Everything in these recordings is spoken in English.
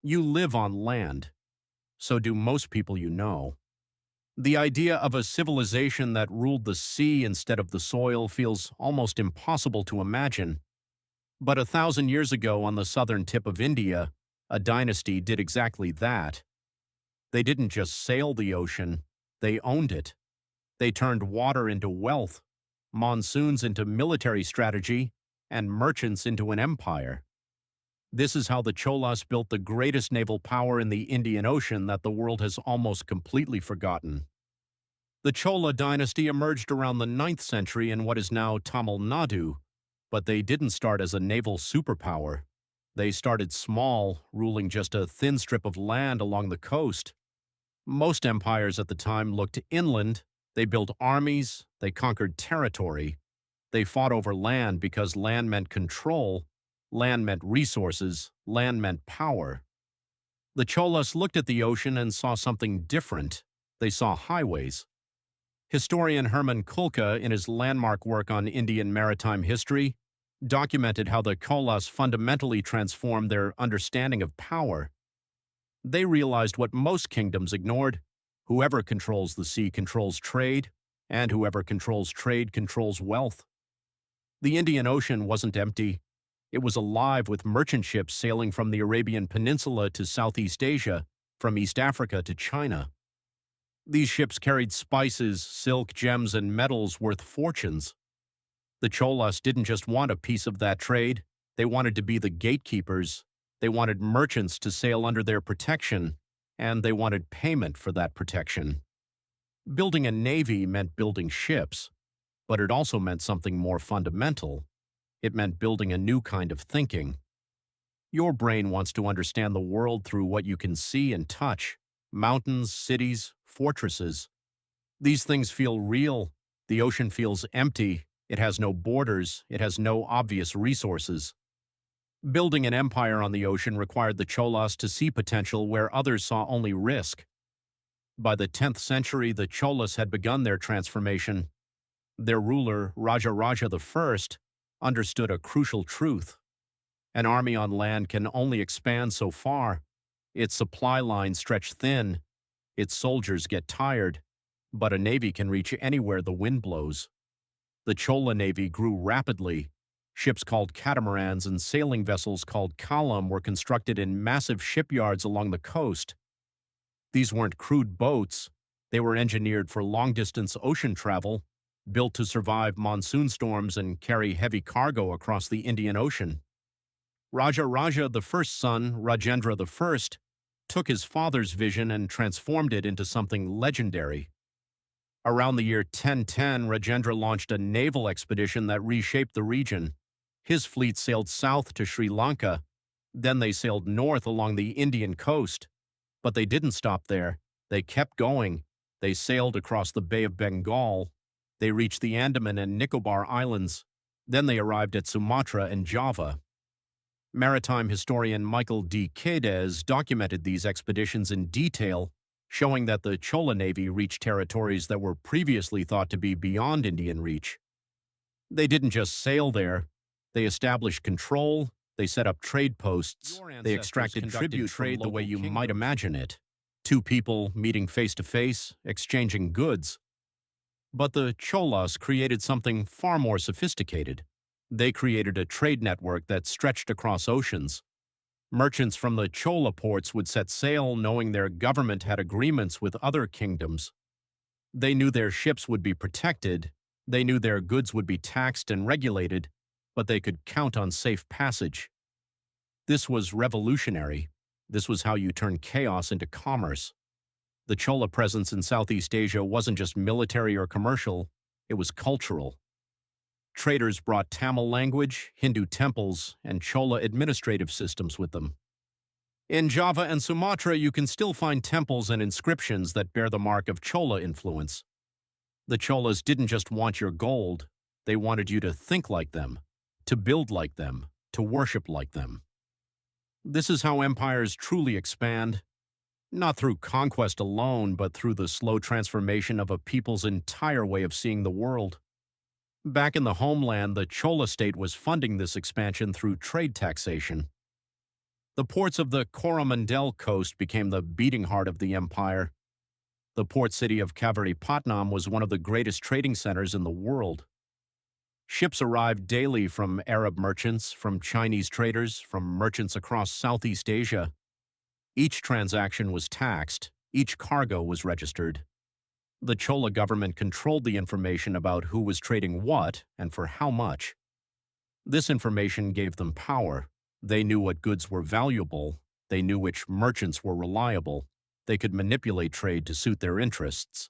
You live on land. So do most people you know. The idea of a civilization that ruled the sea instead of the soil feels almost impossible to imagine. But 1,000 years ago on the southern tip of India, a dynasty did exactly that. They didn't just sail the ocean, they owned it. They turned water into wealth, monsoons into military strategy, and merchants into an empire. This is how the Cholas built the greatest naval power in the Indian Ocean that the world has almost completely forgotten. The Chola dynasty emerged around the 9th century in what is now Tamil Nadu, but they didn't start as a naval superpower. They started small, ruling just a thin strip of land along the coast. Most empires at the time looked inland. They built armies, they conquered territory. They fought over land because land meant control, land meant resources, land meant power. The Cholas looked at the ocean and saw something different. They saw highways. Historian Herman Kulka, in his landmark work on Indian maritime history, documented how the Cholas fundamentally transformed their understanding of power. They realized what most kingdoms ignored: whoever controls the sea controls trade, and whoever controls trade controls wealth. The Indian Ocean wasn't empty. It was alive with merchant ships sailing from the Arabian Peninsula to Southeast Asia, from East Africa to China. These ships carried spices, silk, gems, and metals worth fortunes. The Cholas didn't just want a piece of that trade, they wanted to be the gatekeepers. They wanted merchants to sail under their protection, and they wanted payment for that protection. Building a navy meant building ships, but it also meant something more fundamental. It meant building a new kind of thinking. Your brain wants to understand the world through what you can see and touch: mountains, cities, fortresses. These things feel real. The ocean feels empty. It has no borders. It has no obvious resources. Building an empire on the ocean required the Cholas to see potential where others saw only risk. By the 10th century, the Cholas had begun their transformation. Their ruler, Raja I, understood a crucial truth. An army on land can only expand so far. Its supply lines stretch thin. Its soldiers get tired. But a navy can reach anywhere the wind blows. The Chola navy grew rapidly. Ships called catamarans and sailing vessels called kalam were constructed in massive shipyards along the coast. These weren't crude boats. They were engineered for long-distance ocean travel, built to survive monsoon storms and carry heavy cargo across the Indian Ocean. Raja I's son, Rajendra I, took his father's vision and transformed it into something legendary. Around the year 1010, Rajendra launched a naval expedition that reshaped the region. His fleet sailed south to Sri Lanka. Then they sailed north along the Indian coast. But they didn't stop there. They kept going. They sailed across the Bay of Bengal. They reached the Andaman and Nicobar Islands. Then they arrived at Sumatra and Java. Maritime historian Michael D. Cades documented these expeditions in detail, showing that the Chola Navy reached territories that were previously thought to be beyond Indian reach. They didn't just sail there. They established control. They set up trade posts. They extracted tribute trade the way you might imagine it. Two people meeting face to face, exchanging goods. But the Cholas created something far more sophisticated. They created a trade network that stretched across oceans. Merchants from the Chola ports would set sail knowing their government had agreements with other kingdoms. They knew their ships would be protected. They knew their goods would be taxed and regulated, but they could count on safe passage. This was revolutionary. This was how you turn chaos into commerce. The Chola presence in Southeast Asia wasn't just military or commercial, it was cultural. Traders brought Tamil language, Hindu temples, and Chola administrative systems with them. In Java and Sumatra, you can still find temples and inscriptions that bear the mark of Chola influence. The Cholas didn't just want your gold, they wanted you to think like them, to build like them, to worship like them. This is how empires truly expand, not through conquest alone, but through the slow transformation of a people's entire way of seeing the world. Back in the homeland, the Chola state was funding this expansion through trade taxation. The ports of the Coromandel coast became the beating heart of the empire. The port city of Kavaripatnam was one of the greatest trading centers in the world. Ships arrived daily from Arab merchants, from Chinese traders, from merchants across Southeast Asia. Each transaction was taxed, each cargo was registered. The Chola government controlled the information about who was trading what and for how much. This information gave them power. They knew what goods were valuable. They knew which merchants were reliable. They could manipulate trade to suit their interests.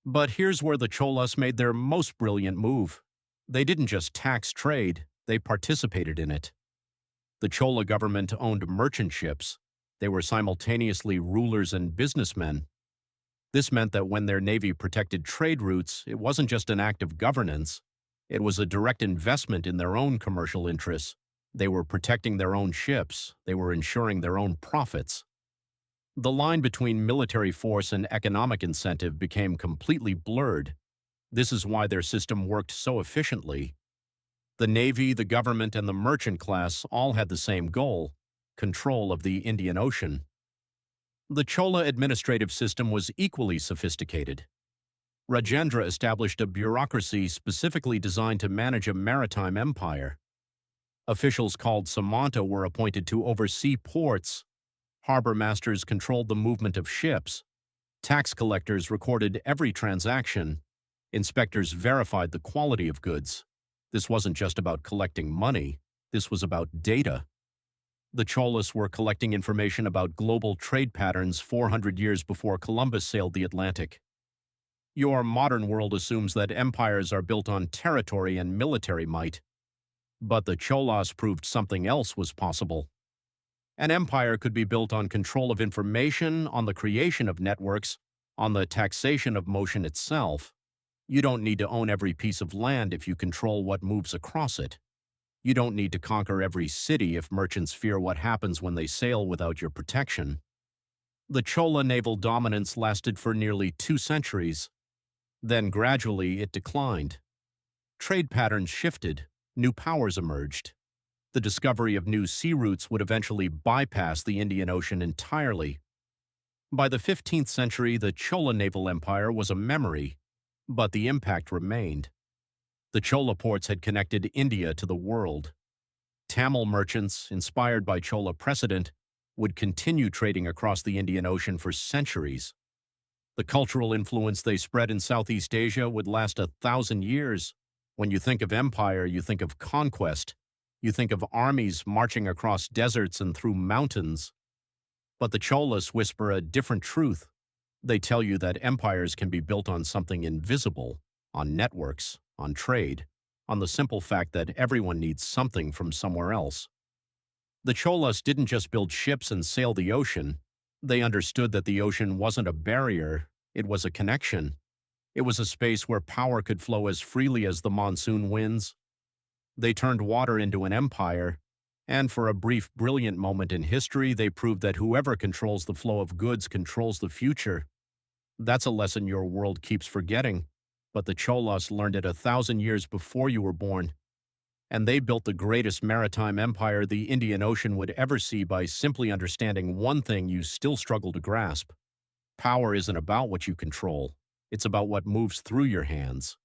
But here's where the Cholas made their most brilliant move. They didn't just tax trade, they participated in it. The Chola government owned merchant ships. They were simultaneously rulers and businessmen. This meant that when their navy protected trade routes, it wasn't just an act of governance. It was a direct investment in their own commercial interests. They were protecting their own ships. They were ensuring their own profits. The line between military force and economic incentive became completely blurred. This is why their system worked so efficiently. The Navy, the government, and the merchant class all had the same goal: control of the Indian Ocean. The Chola administrative system was equally sophisticated. Rajendra established a bureaucracy specifically designed to manage a maritime empire. Officials called Samanta were appointed to oversee ports. Harbor masters controlled the movement of ships. Tax collectors recorded every transaction. Inspectors verified the quality of goods. This wasn't just about collecting money. This was about data. The Cholas were collecting information about global trade patterns 400 years before Columbus sailed the Atlantic. Your modern world assumes that empires are built on territory and military might. But the Cholas proved something else was possible. An empire could be built on control of information, on the creation of networks, on the taxation of motion itself. You don't need to own every piece of land if you control what moves across it. You don't need to conquer every city if merchants fear what happens when they sail without your protection. The Chola naval dominance lasted for nearly 2 centuries. Then gradually it declined. Trade patterns shifted. New powers emerged. The discovery of new sea routes would eventually bypass the Indian Ocean entirely. By the 15th century, the Chola naval empire was a memory, but the impact remained. The Chola ports had connected India to the world. Tamil merchants, inspired by Chola precedent, would continue trading across the Indian Ocean for centuries. The cultural influence they spread in Southeast Asia would last 1,000 years. When you think of empire, you think of conquest. You think of armies marching across deserts and through mountains. But the Cholas whisper a different truth. They tell you that empires can be built on something invisible, on networks, on trade, on the simple fact that everyone needs something from somewhere else. The Cholas didn't just build ships and sail the ocean. They understood that the ocean wasn't a barrier, it was a connection. It was a space where power could flow as freely as the monsoon winds. They turned water into an empire, and for a brief, brilliant moment in history, they proved that whoever controls the flow of goods controls the future. That's a lesson your world keeps forgetting, but the Cholas learned it 1,000 years before you were born. And they built the greatest maritime empire the Indian Ocean would ever see by simply understanding one thing you still struggle to grasp. Power isn't about what you control. It's about what moves through your hands.